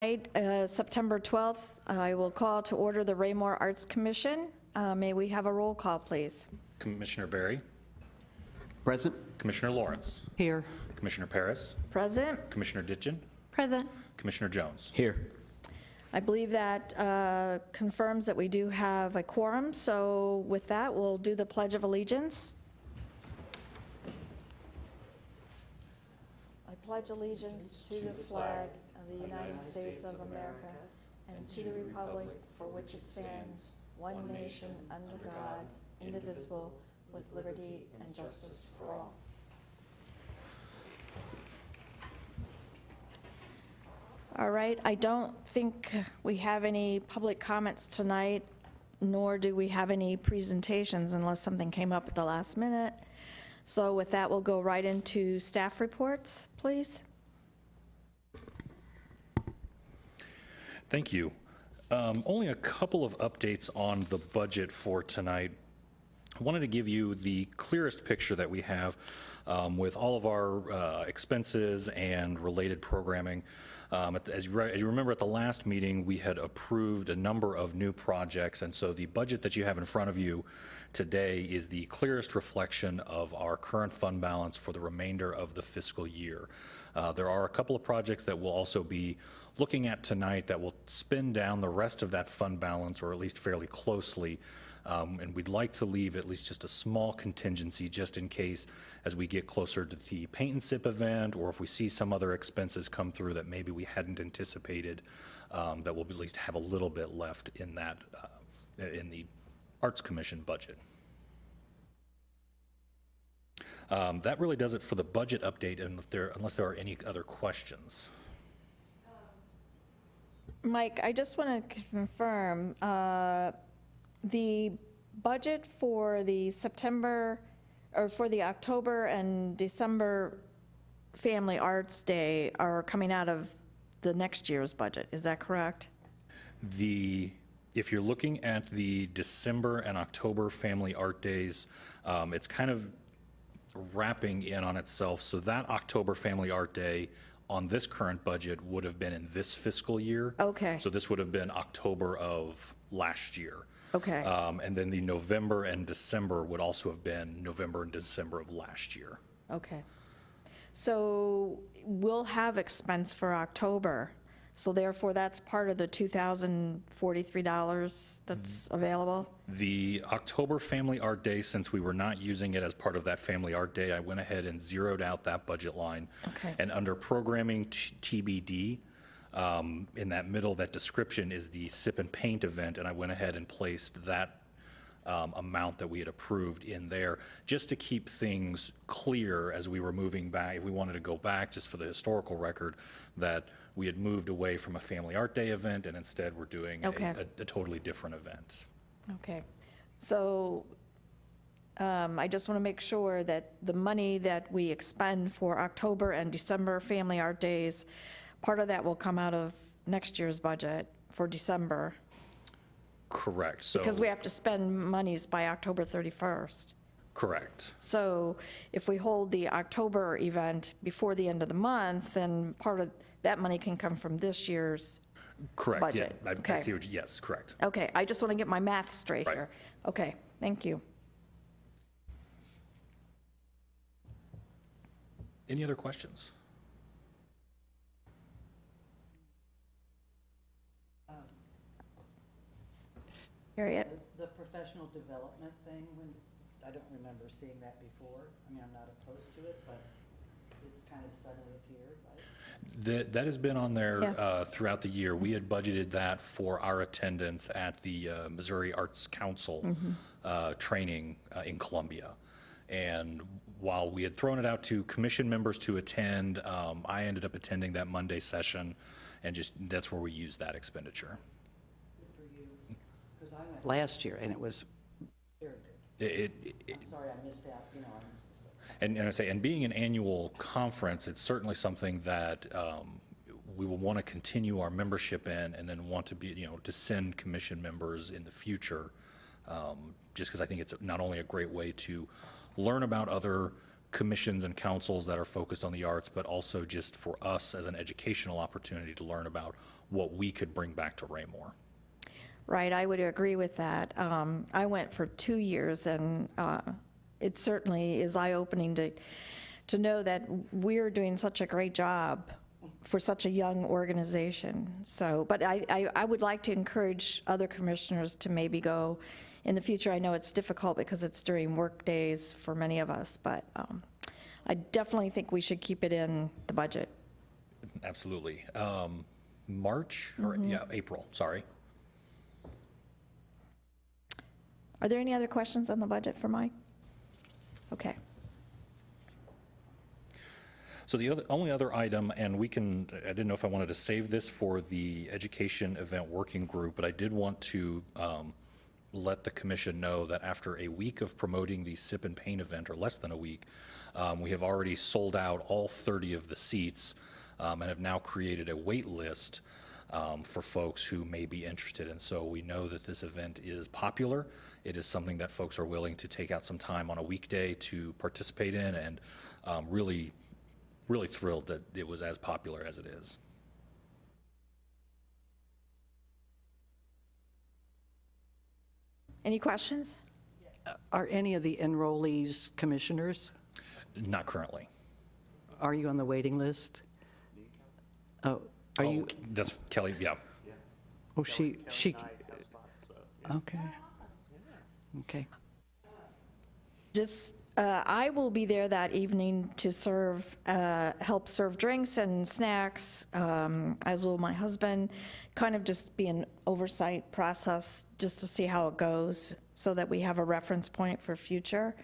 September 12th, I will call to order the Raymore Arts Commission. May we have a roll call, please? Commissioner Berry. Present. Commissioner Lawrence. Here. Commissioner Paris. Present. Commissioner Ditchin. Present. Commissioner Jones. Here. I believe that confirms that we do have a quorum, so with that, we'll do the Pledge of Allegiance. I pledge allegiance to the flag of the United States of America and to the republic for which it stands, one nation under God, indivisible, with liberty and justice for all. All right, I don't think we have any public comments tonight, nor do we have any presentations unless something came up at the last minute. So with that, we'll go right into staff reports, please. Thank you. Only a couple of updates on the budget for tonight. I wanted to give you the clearest picture that we have with all of our expenses and related programming. As you remember, at the last meeting, we had approved a number of new projects, and so the budget that you have in front of you today is the clearest reflection of our current fund balance for the remainder of the fiscal year. There are a couple of projects that we'll also be looking at tonight that will spin down the rest of that fund balance, or at least fairly closely. And we'd like to leave at least just a small contingency just in case as we get closer to the paint and sip event, or if we see some other expenses come through that maybe we hadn't anticipated, that we'll at least have a little bit left in that, in the Arts Commission budget. That really does it for the budget update, and unless there are any other questions. Mike, I just want to confirm, the budget for the September, or for the October and December Family Arts Day are coming out of the next year's budget, is that correct? If you're looking at the December and October Family Art Days, it's kind of wrapping in on itself. So that October Family Art Day on this current budget would have been in this fiscal year. Okay. So this would have been October of last year. Okay. And then the November and December would also have been November and December of last year. Okay. So we'll have expense for October. So therefore, that's part of the $2,043 that's available? The October Family Art Day, since we were not using it as part of that Family Art Day, I went ahead and zeroed out that budget line. Okay. And under programming TBD, in that middle, that description is the Sip and Paint event, and I went ahead and placed that amount that we had approved in there, just to keep things clear as we were moving back. If we wanted to go back, just for the historical record, that we had moved away from a Family Art Day event, and instead we're doing okay. a totally different event. Okay. So I just want to make sure that the money that we expend for October and December Family Art Days, part of that will come out of next year's budget for December. Correct. So because we have to spend monies by October 31st. Correct. So if we hold the October event before the end of the month, then part of that money can come from this year's correct. budget. Yeah, okay. I see what yes, correct. Okay, I just want to get my math straight right. here. Okay, thank you. Any other questions? Harriet? The professional development thing, I don't remember seeing that before. I mean, I'm not opposed to it, but it's kind of suddenly appeared, right? That has been on there yeah. Throughout the year. We had budgeted that for our attendance at the Missouri Arts Council training in Columbia. And while we had thrown it out to commission members to attend, I ended up attending that Monday session, and just that's where we used that expenditure. Good for you. Because I went last year, and it was very good. I'm sorry I missed out. You know, I missed it. And I say, and being an annual conference, it's certainly something that we will want to continue our membership in, and then want to be, to send commission members in the future, just because I think it's not only a great way to learn about other commissions and councils that are focused on the arts, but also just for us as an educational opportunity to learn about what we could bring back to Raymore. Right, I would agree with that. I went for 2 years, and it certainly is eye-opening to know that we're doing such a great job for such a young organization. So, but I would like to encourage other commissioners to maybe go in the future. I know it's difficult because it's during work days for many of us, but I definitely think we should keep it in the budget. Absolutely. March, or yeah, April, sorry. Are there any other questions on the budget for Mike? Okay. So the only other item, and I didn't know if I wanted to save this for the education event working group, but I did want to let the commission know that after a week of promoting the Sip and Paint event, or less than a week, we have already sold out all 30 of the seats and have now created a wait list for folks who may be interested. And so we know that this event is popular. It is something that folks are willing to take out some time on a weekday to participate in, and really thrilled that it was as popular as it is. Any questions? Are any of the enrollees commissioners? Not currently. Are you on the waiting list? Oh, are you? That's Kelly, yeah. Oh, she. Okay. Okay. Just, I will be there that evening to serve, help serve drinks and snacks, as will my husband, kind of just be an oversight process just to see how it goes so that we have a reference point for future.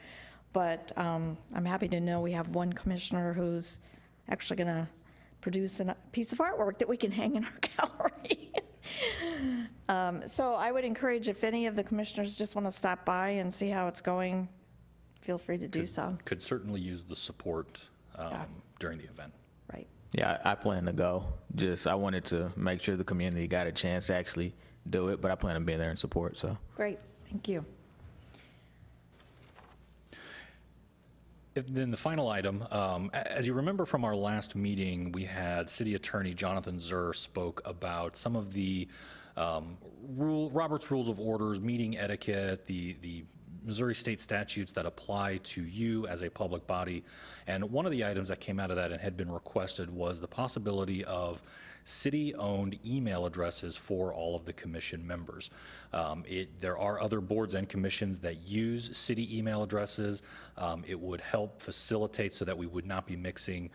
But I'm happy to know we have one commissioner who's actually going to produce a piece of artwork that we can hang in our gallery. So I would encourage, if any of the commissioners just want to stop by and see how it's going, feel free to do so. Could certainly use the support during the event. Right. Yeah, I plan to go. I wanted to make sure the community got a chance to actually do it, but I plan on being there in support, so. Great, thank you. Then the final item, as you remember from our last meeting, we had City Attorney Jonathan Zur spoke about some of the Robert's Rules of Orders, meeting etiquette, the Missouri state statutes that apply to you as a public body. And one of the items that came out of that and had been requested was the possibility of city-owned email addresses for all of the commission members. There are other boards and commissions that use city email addresses. It would help facilitate so that we would not be mixing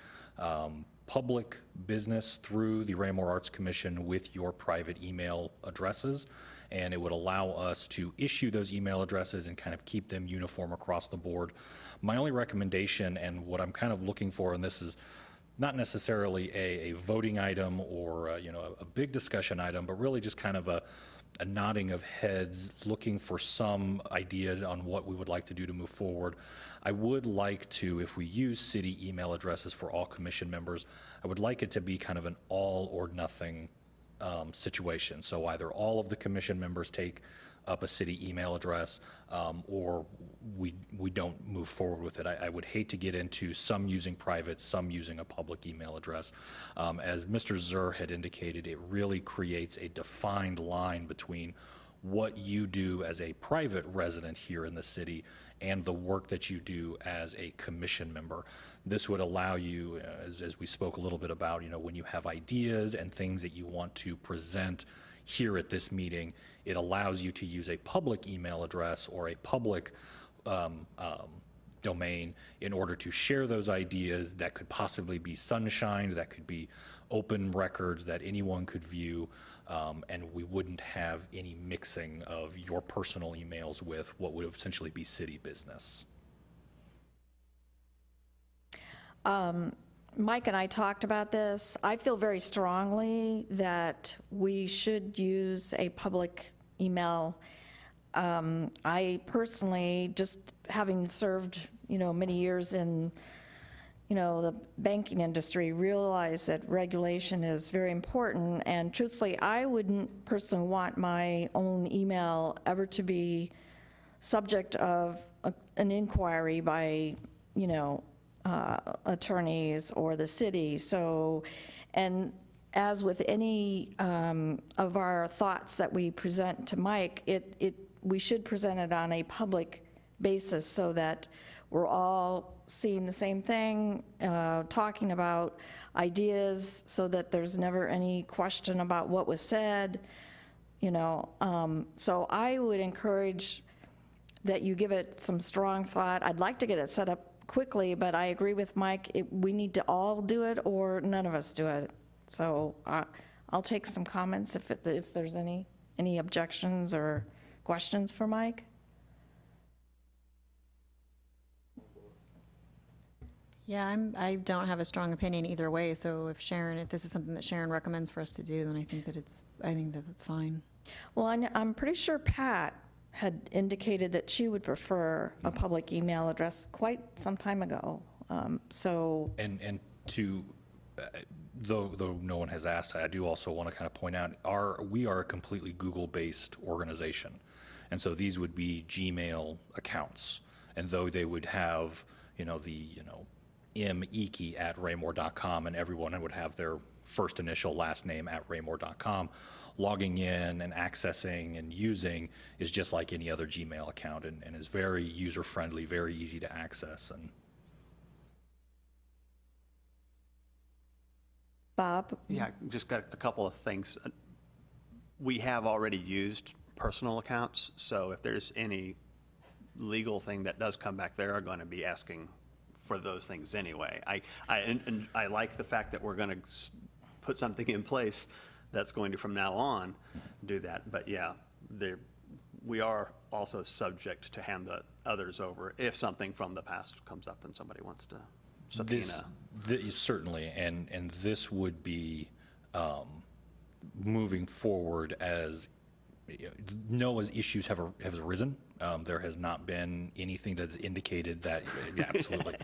public business through the Raymore Arts Commission with your private email addresses, and it would allow us to issue those email addresses and kind of keep them uniform across the board. My only recommendation, and what I'm kind of looking for, and this is not necessarily a voting item or a big discussion item, but really just kind of a nodding of heads, looking for some idea on what we would like to do to move forward. I would like to, if we use city email addresses for all commission members, I would like it to be kind of an all or nothing situation. So either all of the commission members take up a city email address, or we don't move forward with it. I would hate to get into some using private, some using a public email address. As Mr. Zur had indicated, it really creates a defined line between what you do as a private resident here in the city and the work that you do as a commission member. This would allow you, as we spoke a little bit about, when you have ideas and things that you want to present here at this meeting, it allows you to use a public email address or a public domain in order to share those ideas that could possibly be sunshined, that could be open records that anyone could view, and we wouldn't have any mixing of your personal emails with what would essentially be city business. Mike and I talked about this. I feel very strongly that we should use a public email. I personally, just having served, many years in, the banking industry, realize that regulation is very important. And truthfully, I wouldn't personally want my own email ever to be subject of an inquiry by, attorneys or the city. So, and as with any of our thoughts that we present to Mike, we should present it on a public basis so that we're all seeing the same thing, talking about ideas, so that there's never any question about what was said, you know. So I would encourage that you give it some strong thought. I'd like to get it set up quickly, but I agree with Mike, we need to all do it or none of us do it. So I'll take some comments if there's any objections or questions for Mike. Yeah, I don't have a strong opinion either way, so if this is something that Sharon recommends for us to do, then I think that that's fine. Well, I'm pretty sure Pat had indicated that she would prefer a public email address quite some time ago. So. And to, though no one has asked, I do also want to kind of point out, we are a completely Google-based organization. And so these would be Gmail accounts. And though they would have, meeke@raymore.com, and everyone would have their first initial last name @raymore.com, logging in and accessing and using is just like any other Gmail account, and is very user-friendly, very easy to access. And Bob? Yeah, just got a couple of things. We have already used personal accounts, so if there's any legal thing that does come back, they are going to be asking for those things anyway. And I like the fact that we're going to put something in place that's going to, from now on, do that. But yeah, we are also subject to hand the others over if something from the past comes up and somebody wants to subpoena. Certainly, and this would be moving forward as NOAA's issues have arisen. There has not been anything that's indicated that, yeah, absolutely,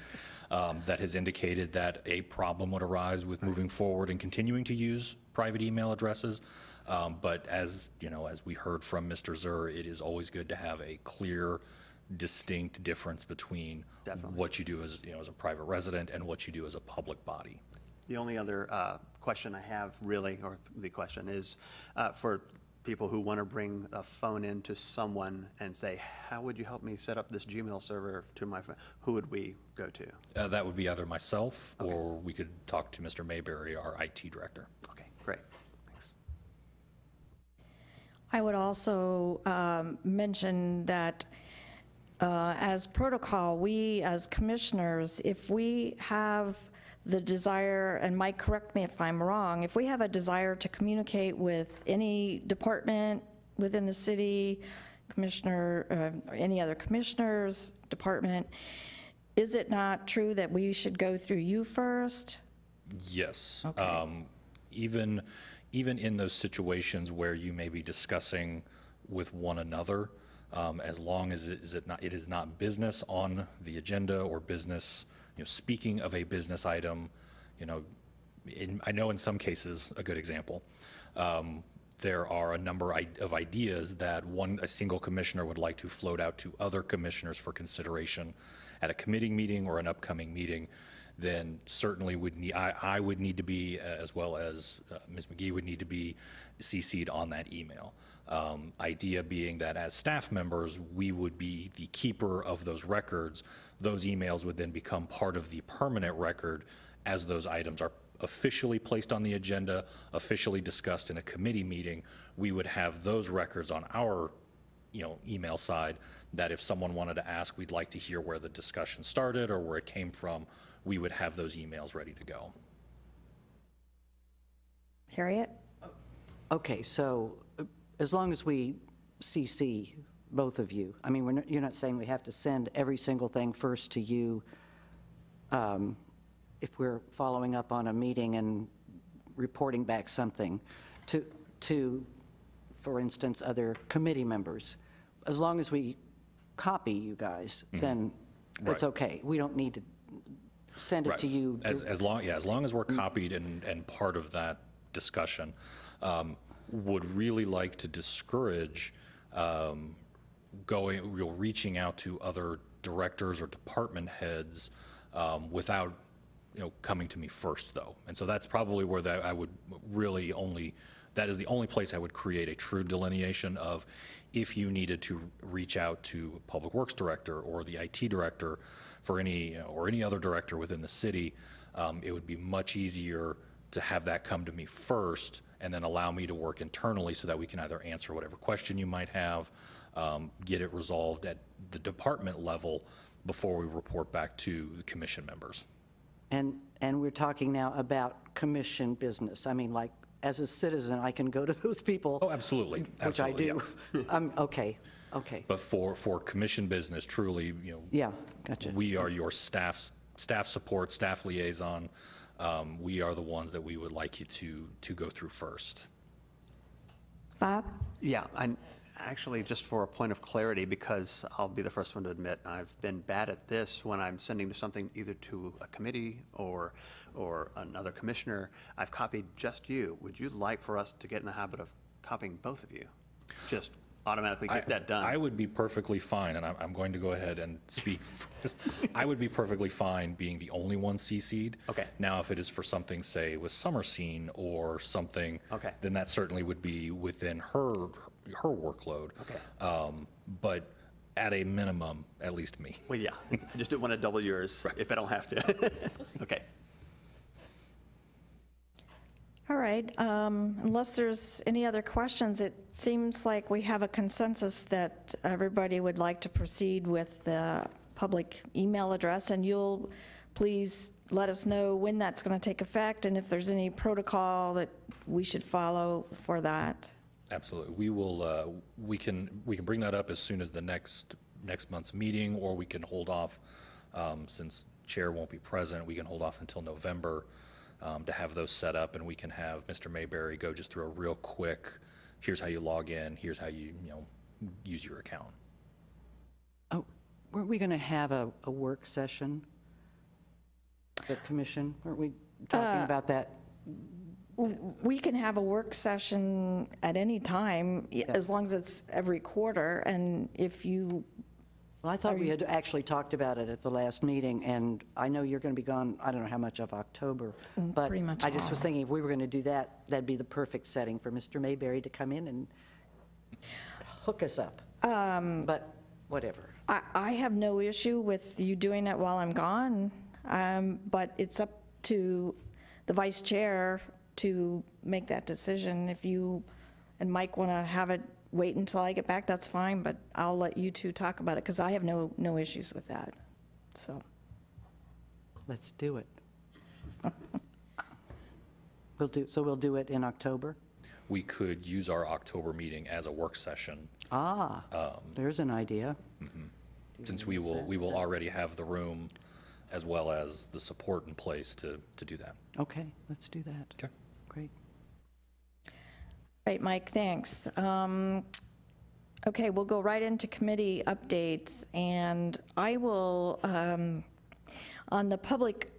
that has indicated that a problem would arise with moving forward and continuing to use private email addresses. But as we heard from Mr. Zur, it is always good to have a clear, distinct difference between what you do as as a private resident and what you do as a public body. The only other question I have, really, or the question is for people who want to bring a phone in to someone and say, how would you help me set up this Gmail server to my phone? Who would we go to? That would be either myself, or we could talk to Mr. Mayberry, our IT director. Okay, great. Thanks. I would also mention that as protocol, we as commissioners, if we have the desire, and Mike, correct me if I'm wrong, if we have a desire to communicate with any department within the city, commissioner, or any other commissioners, department, is it not true that we should go through you first? Yes. Okay. Even in those situations where you may be discussing with one another, as long as it is not business on the agenda or business, speaking of a business item, I know in some cases, a good example, there are a number of ideas that a single commissioner would like to float out to other commissioners for consideration at a committee meeting or an upcoming meeting. Then certainly I would need to be, as well as Ms. McGee would need to be CC'd on that email. Idea being that as staff members, we would be the keeper of those records. Those emails would then become part of the permanent record as those items are officially placed on the agenda, officially discussed in a committee meeting. We would have those records on our email side, that if someone wanted to ask, we'd like to hear where the discussion started or where it came from, we would have those emails ready to go. Harriet? Okay, so as long as we CC both of you, I mean, you're not saying we have to send every single thing first to you if we're following up on a meeting and reporting back something to, for instance, other committee members. As long as we copy you guys, then it's okay. We don't need to send it to you. As long as we're copied and part of that discussion. Would really like to discourage reaching out to other directors or department heads without coming to me first, though. And so that's probably where I would really that is the only place I would create a true delineation of if you needed to reach out to Public Works Director or the IT Director for any, or any other director within the city, it would be much easier to have that come to me first and then allow me to work internally so that we can either answer whatever question you might have, get it resolved at the department level before we report back to the commission members. And we're talking now about commission business. I mean, like, as a citizen, I can go to those people. Oh, absolutely. Which I Absolutely, do. Okay. But for commission business, truly, Yeah, gotcha. we are your staff support, staff liaison. We are the ones that we would like you to go through first. Bob? Yeah, and actually, just for a point of clarity, because I'll be the first one to admit, I've been bad at this when I'm sending something either to a committee or another commissioner, I've copied just you. Would you like for us to get in the habit of copying both of you? Just automatically get that done? I would be perfectly fine, and I'm going to go ahead and speak. I would be perfectly fine being the only one CC'd. Okay. Now, if it is for something, say, with Summer Scene or something, Okay. then that certainly would be within her workload. Okay. But at a minimum, at least me. Well, yeah, I just didn't want to double yours if I don't have to. Okay. All right, unless there's any other questions, it seems like we have a consensus that everybody would like to proceed with the public email address, and you'll please let us know when that's going to take effect and if there's any protocol that we should follow for that. Absolutely. We will, we can bring that up as soon as the next month's meeting, or we can hold off, since Chair won't be present, we can hold off until November to have those set up, and we can have Mr. Mayberry go just through a real quick, here's how you log in, here's how you use your account. Oh, weren't we going to have a work session? The commission, weren't we talking about that? We can have a work session at any time, as long as it's every quarter, and if you, Well, I thought we had actually talked about it at the last meeting, and I know you're going to be gone, I don't know how much of October, but pretty much I just was thinking if we were going to do that, that'd be the perfect setting for Mr. Mayberry to come in and hook us up. But whatever. I have no issue with you doing it while I'm gone, but it's up to the vice chair to make that decision. If you and Mike want to have it wait until I get back, that's fine, but I'll let you two talk about it, because I have no issues with that, so. Let's do it. We'll do it in October? We could use our October meeting as a work session, There's an idea. since we will already have the room as well as the support in place to do that. Okay, let's do that. Okay. Great. Right, Mike, thanks. Okay, we'll go right into committee updates, and I will, on the Public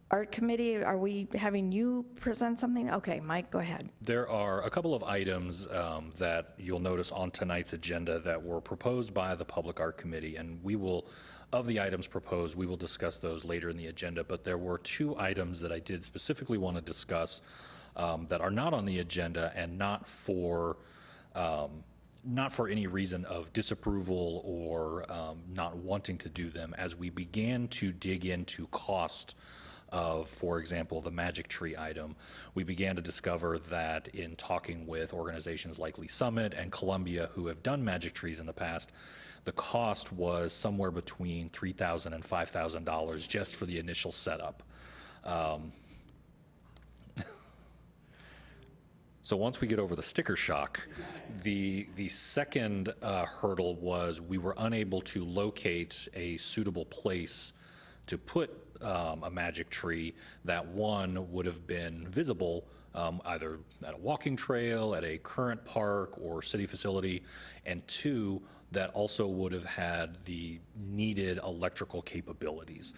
Art Committee, are we having you present something? Okay, Mike, go ahead. There are a couple of items that you'll notice on tonight's agenda that were proposed by the Public Art Committee, and we will, of the items proposed, we will discuss those later in the agenda, but there were two items that I did specifically want to discuss that are not on the agenda, and not for any reason of disapproval or not wanting to do them. As we began to dig into cost of, for example, the Magic Tree item, we began to discover that in talking with organizations like Lee Summit and Columbia, who have done Magic Trees in the past, the cost was somewhere between $3,000 and $5,000 just for the initial setup. So once we get over the sticker shock, the second hurdle was we were unable to locate a suitable place to put a Magic Tree that, one, would have been visible either at a walking trail, at a current park or city facility, and two, that also would have had the needed electrical capabilities.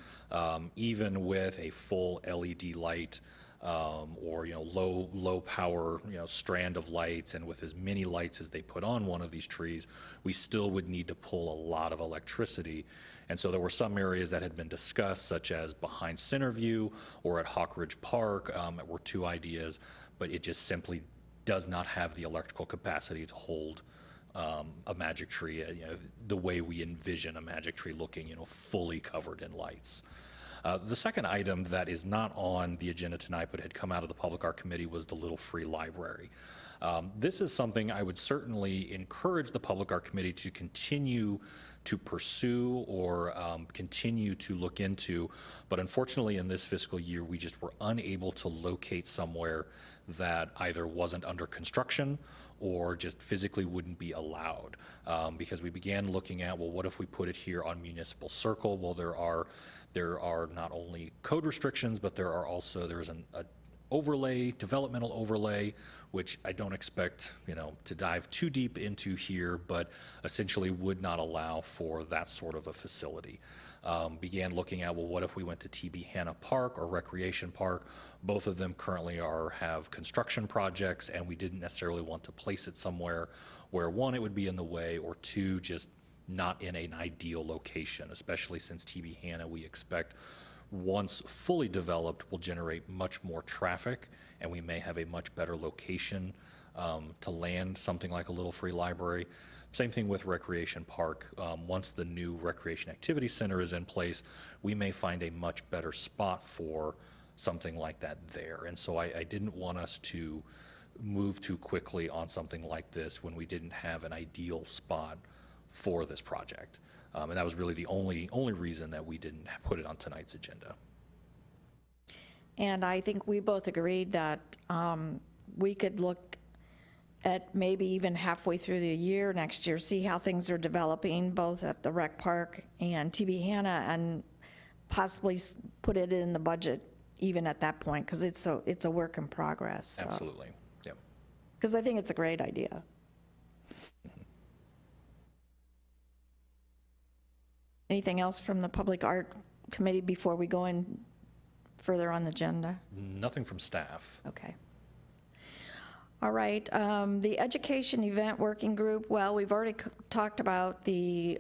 Even with a full LED light, or, low power, strand of lights, and with as many lights as they put on one of these trees, we still would need to pull a lot of electricity. And so there were some areas that had been discussed, such as behind Centerview or at Hawk Ridge Park, were two ideas, but it just simply does not have the electrical capacity to hold a magic tree, the way we envision a magic tree looking, fully covered in lights. The second item that is not on the agenda tonight but had come out of the Public Art Committee was the Little Free Library. This is something I would certainly encourage the Public Art Committee to continue to pursue or continue to look into, but unfortunately in this fiscal year we just were unable to locate somewhere that either wasn't under construction or just physically wouldn't be allowed, because we began looking at, well, what if we put it here on Municipal Circle? Well, there are not only code restrictions, but there's an overlay, developmental overlay, which I don't expect, to dive too deep into here, but essentially would not allow for that sort of a facility. Began looking at, well, what if we went to TB Hanna Park or Recreation Park? Both of them currently have construction projects, and we didn't necessarily want to place it somewhere where, one, it would be in the way, or two, just not in an ideal location, especially since TB Hanna, we expect, once fully developed, will generate much more traffic, and we may have a much better location to land something like a Little Free Library. Same thing with Recreation Park. Once the new Recreation Activity Center is in place, we may find a much better spot for something like that there. And so I didn't want us to move too quickly on something like this when we didn't have an ideal spot for this project. And that was really the only reason that we didn't put it on tonight's agenda. And I think we both agreed that we could look at maybe even halfway through the year next year, see how things are developing, both at the rec park and TB Hanna, and possibly put it in the budget even at that point, because it's a work in progress. So. Absolutely, yeah. Because I think it's a great idea. Anything else from the Public Art Committee before we go in further on the agenda? Nothing from staff. Okay. All right, the Education Event Working Group, well, we've already talked about the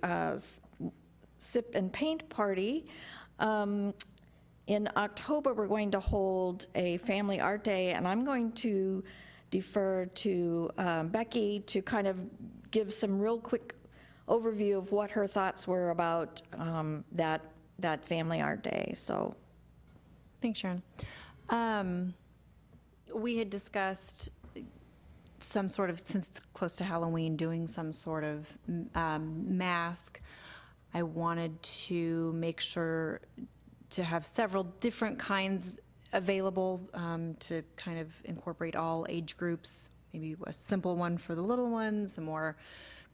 Sip and Paint Party. In October, we're going to hold a Family Art Day, and I'm going to defer to Becky to kind of give some real quick overview of what her thoughts were about that Family Art Day. So, Thanks, Sharon. We had discussed some sort of, since it's close to Halloween, doing some sort of mask. I wanted to make sure to have several different kinds available to kind of incorporate all age groups, maybe a simple one for the little ones, a more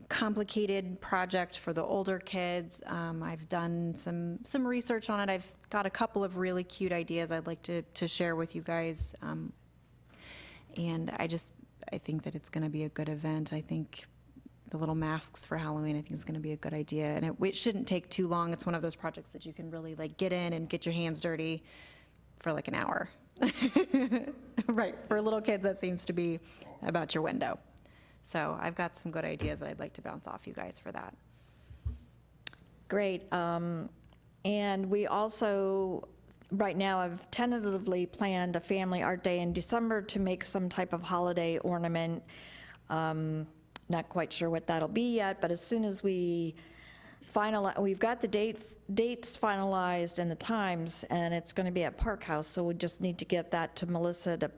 complicated project for the older kids. I've done some research on it. I've got a couple of really cute ideas I'd like to share with you guys. And I think that it's going to be a good event. I think the little masks for Halloween, I think is going to be a good idea. And it shouldn't take too long. It's one of those projects that you can really get in and get your hands dirty for an hour. Right, for little kids, that seems to be about your window. So I've got some good ideas that I'd like to bounce off you guys for that. great. And we also, right now, have tentatively planned a Family Art Day in December to make some type of holiday ornament. Not quite sure what that'll be yet, but as soon as we finalize, we've got the dates finalized and the times, and it's going to be at Park House, so we just need to get that to Melissa to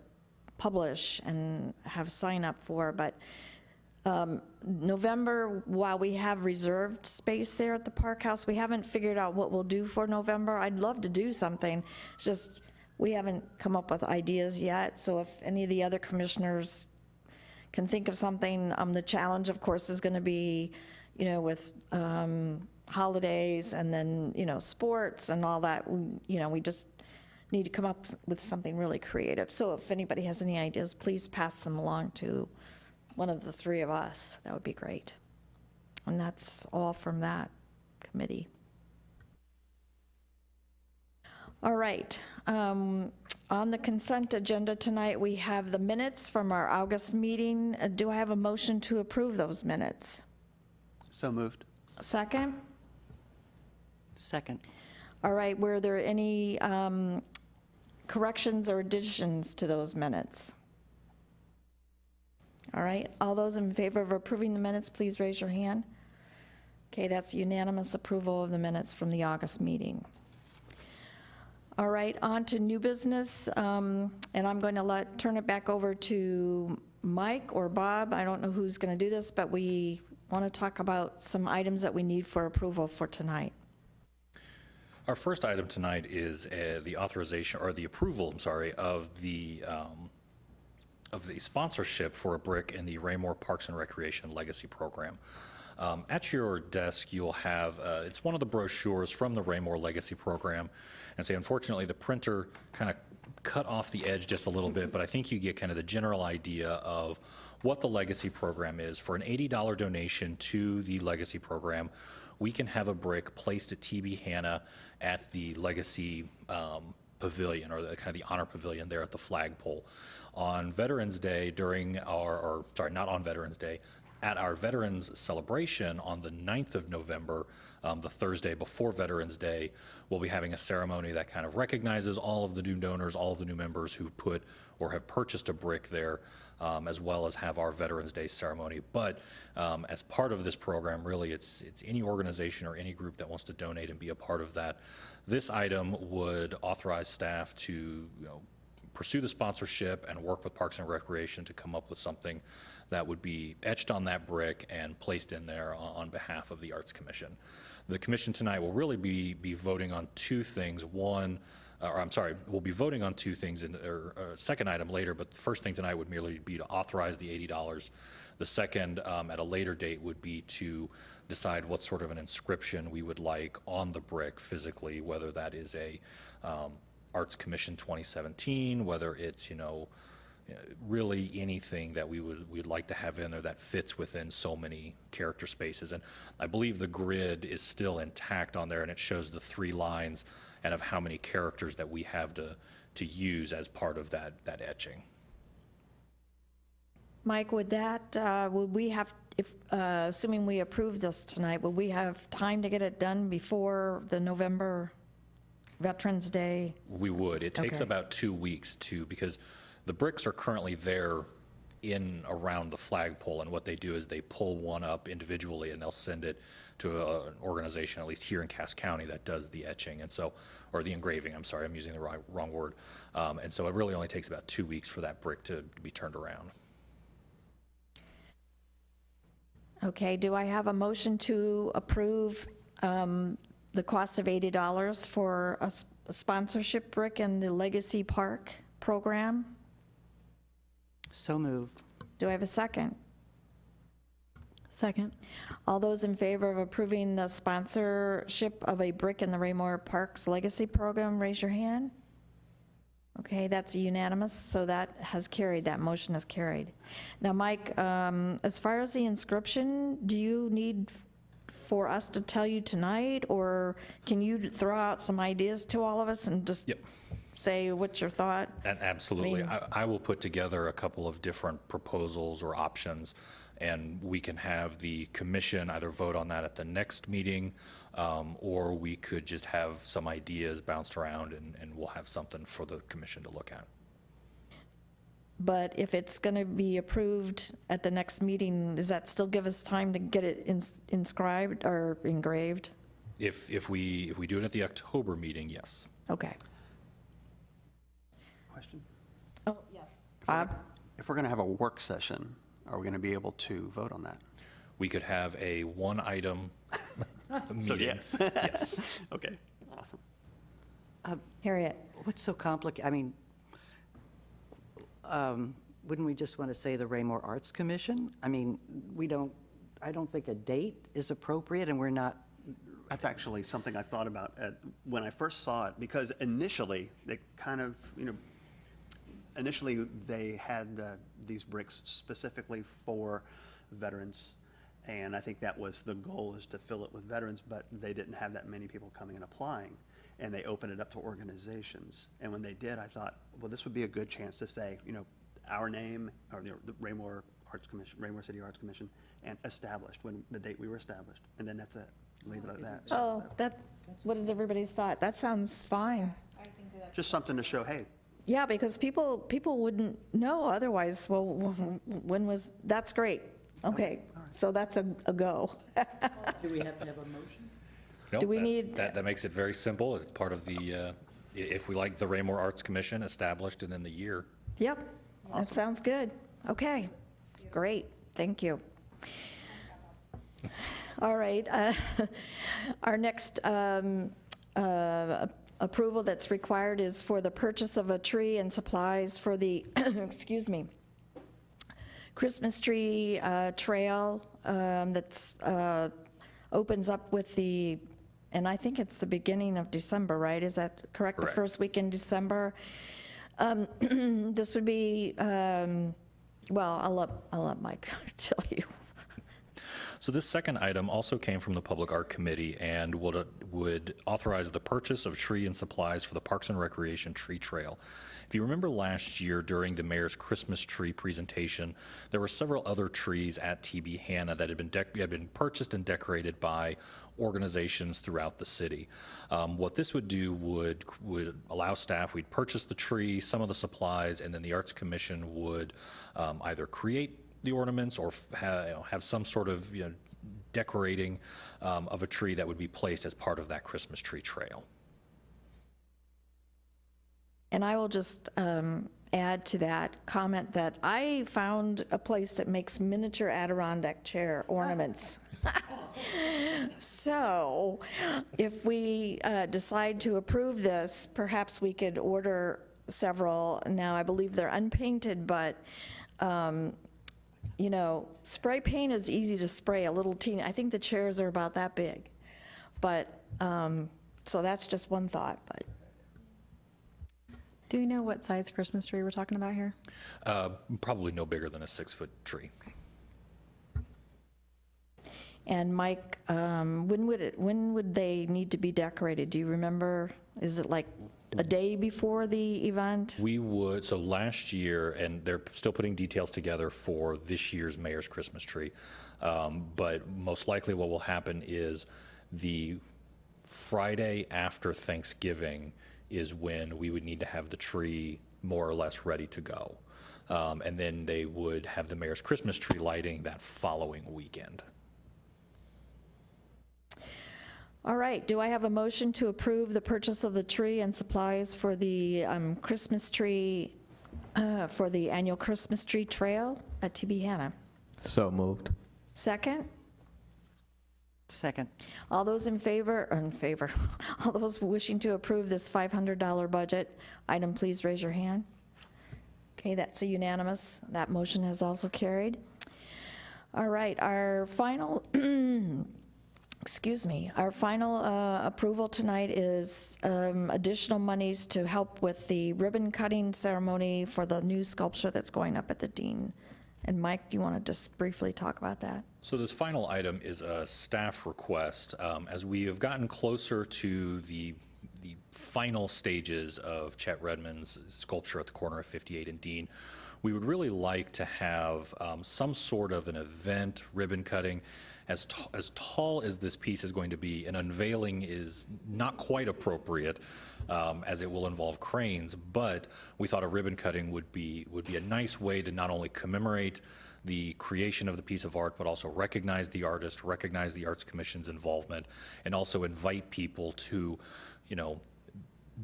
publish and have sign up for. But November, while we have reserved space there at the Park House, we haven't figured out what we'll do for November. I'd love to do something, it's just we haven't come up with ideas yet. So if any of the other commissioners can think of something, the challenge, of course, is going to be, with holidays and then, sports and all that. We just need to come up with something really creative. So if anybody has any ideas, please pass them along to one of the three of us. That would be great. And that's all from that committee. All right. On the consent agenda tonight, we have the minutes from our August meeting. Do I have a motion to approve those minutes? So moved. Second? Second. All right, were there any corrections or additions to those minutes? All right, all those in favor of approving the minutes, please raise your hand. Okay, that's unanimous approval of the minutes from the August meeting. All right, on to new business, and I'm going to turn it back over to Mike or Bob. I don't know who's going to do this, but we want to talk about some items that we need for approval for tonight. Our first item tonight is the authorization, or the approval, I'm sorry, of the sponsorship for a brick in the Raymore Parks and Recreation Legacy Program. At your desk, you'll have, it's one of the brochures from the Raymore Legacy Program. And say, unfortunately, the printer kind of cut off the edge just a little bit, but I think you get kind of the general idea of what the Legacy Program is. For an $80 donation to the Legacy Program, we can have a brick placed at TB Hanna at the Legacy Pavilion, or kind of the Honor Pavilion there at the flagpole. On Veterans Day, during our, sorry, not on Veterans Day, at our Veterans Celebration on the 9th of November, the Thursday before Veterans Day, we'll be having a ceremony that kind of recognizes all of the new donors, all of the new members who put or have purchased a brick there, as well as have our Veterans Day ceremony. But as part of this program, really, it's any organization or any group that wants to donate and be a part of that. This item would authorize staff to, pursue the sponsorship and work with Parks and Recreation to come up with something that would be etched on that brick and placed in there on behalf of the Arts Commission. The commission tonight will really be voting on two things. One, or I'm sorry, we'll be voting on two things, or second item later, but the first thing tonight would merely be to authorize the $80. The second, at a later date, would be to decide what sort of an inscription we would like on the brick physically, whether that is a Arts Commission 2017, whether it's, really anything that we'd like to have in there that fits within so many character spaces. And I believe the grid is still intact on there, and it shows the 3 lines and of how many characters that we have to use as part of that etching. Mike, would we have, if assuming we approve this tonight, will we have time to get it done before the November Veterans Day? We would. It takes Okay. about 2 weeks because the bricks are currently there in around the flagpole, and what they do is they pull one up individually and they'll send it to an organization, at least here in Cass County, that does the etching, and so, or the engraving, I'm sorry, I'm using the wrong word. And so it really only takes about 2 weeks for that brick to be turned around. Okay, do I have a motion to approve the cost of $80 for a sponsorship brick in the Legacy Park program? So moved. Do I have a second? Second. All those in favor of approving the sponsorship of a brick in the Raymore Parks Legacy Program, raise your hand. Okay, that's unanimous, so that has carried, that motion is carried. Now, Mike, as far as the inscription, do you need for us to tell you tonight, or can you throw out some ideas to all of us and just Yep. say what's your thought? And absolutely. I mean- I will put together a couple of different proposals or options, and we can have the commission either vote on that at the next meeting, or we could just have some ideas bounced around, and we'll have something for the commission to look at. But if it's going to be approved at the next meeting, does that still give us time to get it inscribed or engraved? If we do it at the October meeting, yes. Okay. Question? Oh, yes. Bob? If we're going to have a work session, are we going to be able to vote on that? We could have a one-item meeting. So yes. Yes. Okay, awesome. Harriet? What's so complicated? I mean, wouldn't we just want to say the Raymore Arts Commission? I mean, I don't think a date is appropriate, and we're not. That's actually something I thought about when I first saw it, because initially, they kind of, initially they had these bricks specifically for veterans, and I think that was the goal, is to fill it with veterans, but they didn't have that many people coming and applying. and they opened it up to organizations. And when they did, I thought, well, this would be a good chance to say, our name, or the Raymore Arts Commission, Raymore City Arts Commission, and established, when the date we were established, and then that's it, leave it at that. So, Oh, what is everybody's thought? That sounds fine. just something to show, hey, Yeah, because people wouldn't know otherwise. Well, when was, that's great. Okay, so that's a go. Do we have to have a motion? No, Do we that- need- That makes it very simple. It's part of the, if we like the Raymore Arts Commission, established and in the year. Yep, that sounds good. Okay, great, thank you. All right, our next approval that's required is for the purchase of a tree and supplies for the, excuse me, Christmas tree trail that's opens up with the, and I think it's the beginning of December, right? Is that correct? Correct. The first week in December. This would be, well, I'll let Mike tell you. So this second item also came from the Public Art Committee and would authorize the purchase of tree and supplies for the Parks and Recreation Tree Trail. If you remember last year during the mayor's Christmas tree presentation, there were several other trees at TB Hanna that had been purchased and decorated by organizations throughout the city. What this would do would allow staff, we'd purchase the tree, some of the supplies, and then the Arts Commission would either create the ornaments or have some sort of decorating of a tree that would be placed as part of that Christmas tree trail. And I will just add to that comment that I found a place that makes miniature Adirondack chair ornaments. So if we decide to approve this, perhaps we could order several. Now, I believe they're unpainted, but spray paint is easy to spray, a little teeny. I think the chairs are about that big. But, so that's just one thought, but. Do you know what size Christmas tree we're talking about here? Probably no bigger than a 6-foot tree. And Mike, when would they need to be decorated? Do you remember? Is it like a day before the event? We would, so last year, and they're still putting details together for this year's mayor's Christmas tree, but most likely what will happen is the Friday after Thanksgiving is when we would need to have the tree more or less ready to go. And then they would have the mayor's Christmas tree lighting that following weekend. All right, do I have a motion to approve the purchase of the tree and supplies for the Christmas tree, for the annual Christmas tree trail at TB Hanna? So moved. Second? Second. All those in favor, all those wishing to approve this $500 budget item, please raise your hand. Okay, that's a unanimous. That motion has also carried. All right, our final, excuse me, our final approval tonight is additional monies to help with the ribbon cutting ceremony for the new sculpture that's going up at the Dean. And Mike, you want to just briefly talk about that? So this final item is a staff request. As we have gotten closer to the final stages of Chet Redmond's sculpture at the corner of 58 and Dean, we would really like to have some sort of an event, ribbon cutting. As tall as this piece is going to be, an unveiling is not quite appropriate as it will involve cranes, but we thought a ribbon cutting would be a nice way to not only commemorate the creation of the piece of art, but also recognize the artist, recognize the Arts Commission's involvement, and also invite people to,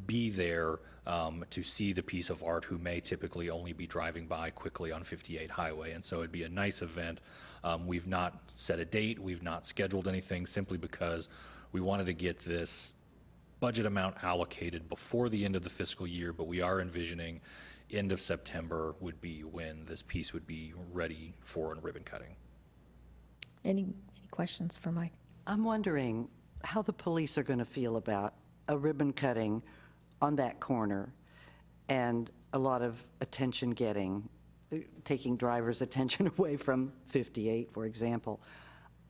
be there to see the piece of art who may typically only be driving by quickly on 58 Highway. And so it'd be a nice event. We've not set a date, we've not scheduled anything, simply because we wanted to get this budget amount allocated before the end of the fiscal year, but we are envisioning end of September would be when this piece would be ready for ribbon cutting. Any questions for Mike? I'm wondering how the police are going to feel about a ribbon cutting on that corner and a lot of attention taking drivers' attention away from 58, for example.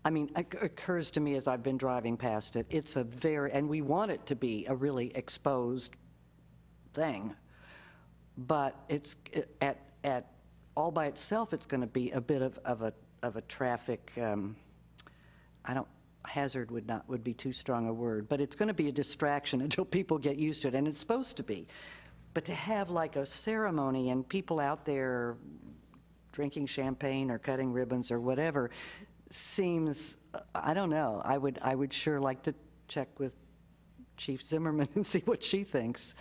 I mean, it occurs to me as I've been driving past it, it's a very, and we want it to be a really exposed thing, but it's, at all by itself, it's going to be a bit of a traffic, hazard would be too strong a word, but it's going to be a distraction until people get used to it, and it's supposed to be. But to have like a ceremony and people out there drinking champagne or cutting ribbons or whatever seems, I don't know, I would sure like to check with Chief Zimmerman and see what she thinks.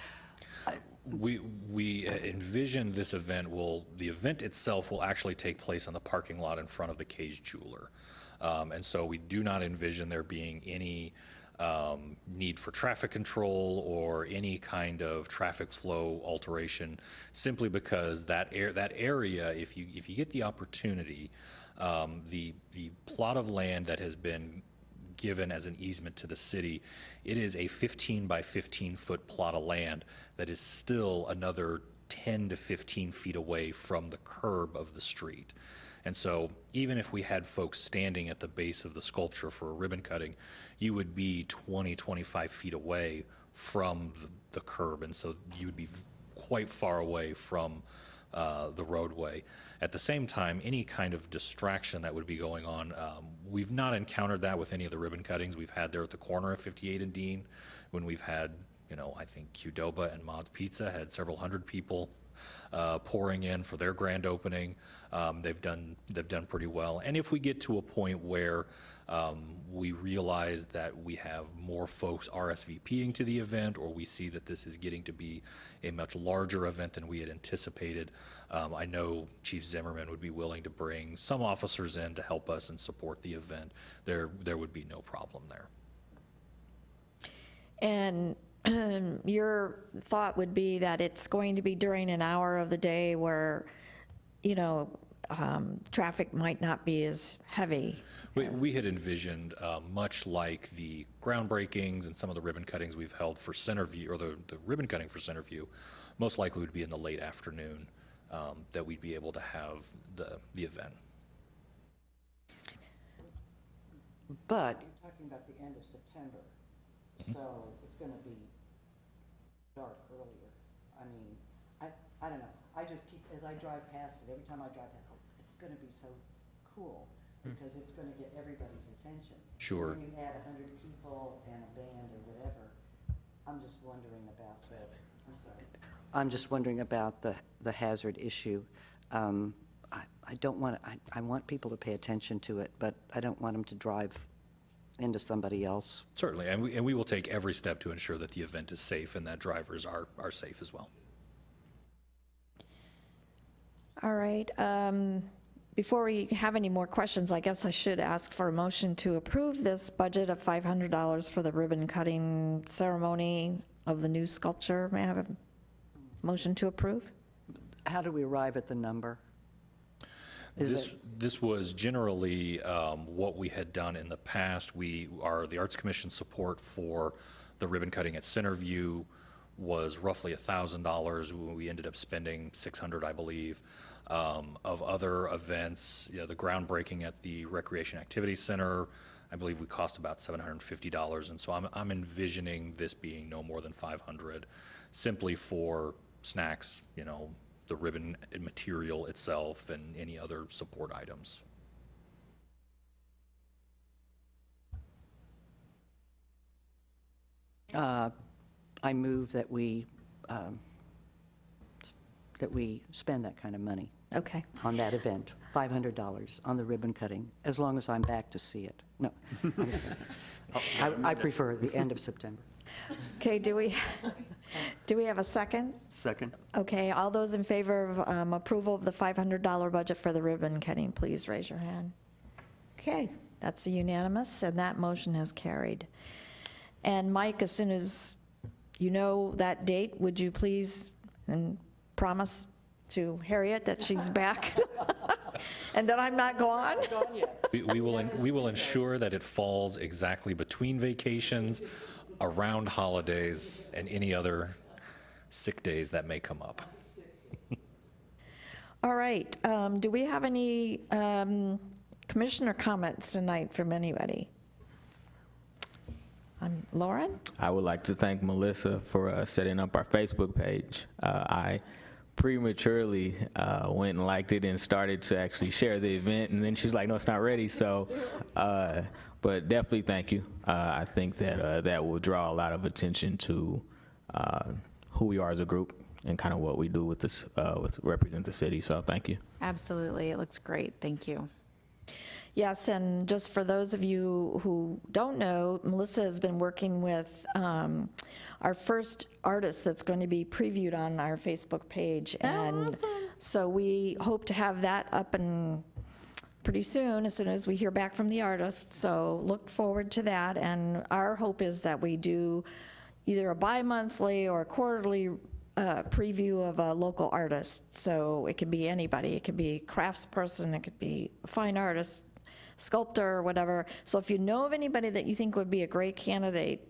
We envision this event the event itself will actually take place on the parking lot in front of the Cage Jeweler. And so we do not envision there being any need for traffic control or any kind of traffic flow alteration, simply because that area, if you get the opportunity, the plot of land that has been given as an easement to the city, it is a 15 by 15 foot plot of land that is still another 10 to 15 feet away from the curb of the street. And so even if we had folks standing at the base of the sculpture for a ribbon cutting, you would be 20, 25 feet away from the curb. And so you would be quite far away from the roadway. At the same time, any kind of distraction that would be going on, we've not encountered that with any of the ribbon cuttings we've had there at the corner of 58 and Dean, when we've had, I think Qdoba and Mod's Pizza had several hundred people pouring in for their grand opening. They've done pretty well. And if we get to a point where we realize that we have more folks RSVPing to the event, or we see that this is getting to be a much larger event than we had anticipated, I know Chief Zimmerman would be willing to bring some officers in to help us and support the event. There would be no problem there. And your thought would be that it's going to be during an hour of the day where, traffic might not be as heavy. We had envisioned, much like the groundbreakings and some of the ribbon cuttings we've held for Centerview, or the ribbon cutting for Centerview, most likely would be in the late afternoon, that we'd be able to have the event. But you're talking about the end of September, so it's going to be dark earlier. I mean, I don't know. I just keep, as I drive past it, every time I drive past it, it's going to be so cool because it's going to get everybody's attention. Sure. When you add 100 people and a band or whatever, I'm just wondering about I'm just wondering about the hazard issue. I don't want I want people to pay attention to it, but I don't want them to drive into somebody else. Certainly, and we will take every step to ensure that the event is safe and that drivers are safe as well. All right. Before we have any more questions, I guess I should ask for a motion to approve this budget of $500 for the ribbon cutting ceremony of the new sculpture. May I have a motion to approve? How do we arrive at the number? This was generally what we had done in the past. The Arts Commission support for the ribbon cutting at Centerview was roughly $1,000. We ended up spending $600, I believe. Of other events, the groundbreaking at the Recreation Activity Center, I believe we cost about $750. And so I'm envisioning this being no more than $500, simply for snacks, the ribbon material itself and any other support items. I move that we spend that kind of money Okay. on that event, $500 on the ribbon cutting, as long as I'm back to see it. No, I prefer the end of September. Okay, do we have a second? Second. Okay, all those in favor of approval of the $500 budget for the ribbon cutting, please raise your hand. Okay, that's unanimous, and that motion has carried. And Mike, as soon as you know that date, would you please promise to Harriet that she's back and that I'm not gone? We will ensure that it falls exactly between vacations, around holidays, and any other sick days that may come up. All right, do we have any commissioner comments tonight from anybody? Lauren? I would like to thank Melissa for setting up our Facebook page. I prematurely went and liked it and started to actually share the event, and then she's like, no, it's not ready, so, but definitely thank you. I think that that will draw a lot of attention to who we are as a group and kind of what we do with this, with represent the city, so thank you. Absolutely, it looks great. Thank you. Yes, and just for those of you who don't know, Melissa has been working with our first artist that's going to be previewed on our Facebook page. And so we hope to have that up and pretty soon as we hear back from the artist. So look forward to that. And our hope is that we do either a bi-monthly or quarterly preview of a local artist. So it could be anybody. It could be a craftsperson. It could be a fine artist, sculptor, or whatever. So if you know of anybody that you think would be a great candidate,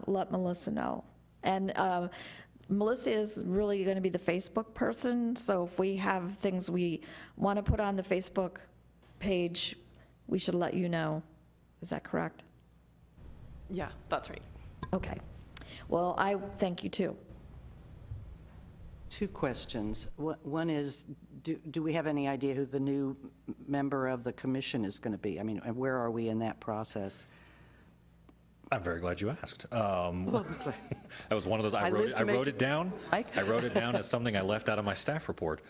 let Melissa know. And Melissa is really going to be the Facebook person, so if we have things we want to put on the Facebook page, we should let you know. Is that correct? Yeah, that's right. Okay. Well, I thank you too. Two questions. One is, do we have any idea who the new member of the commission is going to be? I mean, and where are we in that process? I'm very glad you asked. That was one of those, I lived to make wrote it down. I wrote it down as something I left out of my staff report.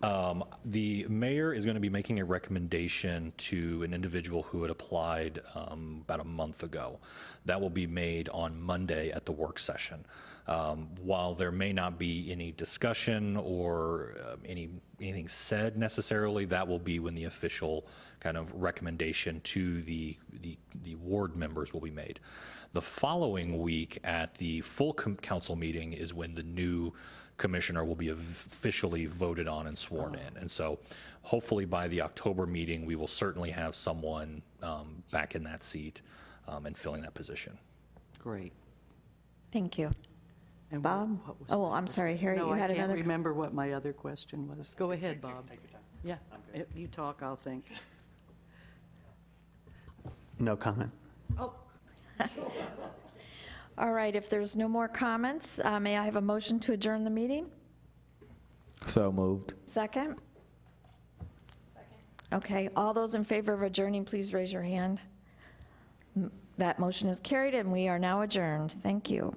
The mayor is going to be making a recommendation to an individual who had applied about a month ago. That will be made on Monday at the work session. While there may not be any discussion or anything said necessarily, that will be when the official kind of recommendation to the ward members will be made. The following week at the full council meeting is when the new commissioner will be officially voted on and sworn in. And so hopefully by the October meeting, we will certainly have someone back in that seat and filling that position. Great. Thank you. And Bob? what was Oh, my I'm other- sorry, Harry, No, you had I can't another. remember what my other question was. Go ahead, Bob. Take your time. Yeah, you talk, I'll think. No comment. All right, if there's no more comments, may I have a motion to adjourn the meeting? So moved. Second? Okay, all those in favor of adjourning, please raise your hand. That motion is carried, and we are now adjourned. Thank you.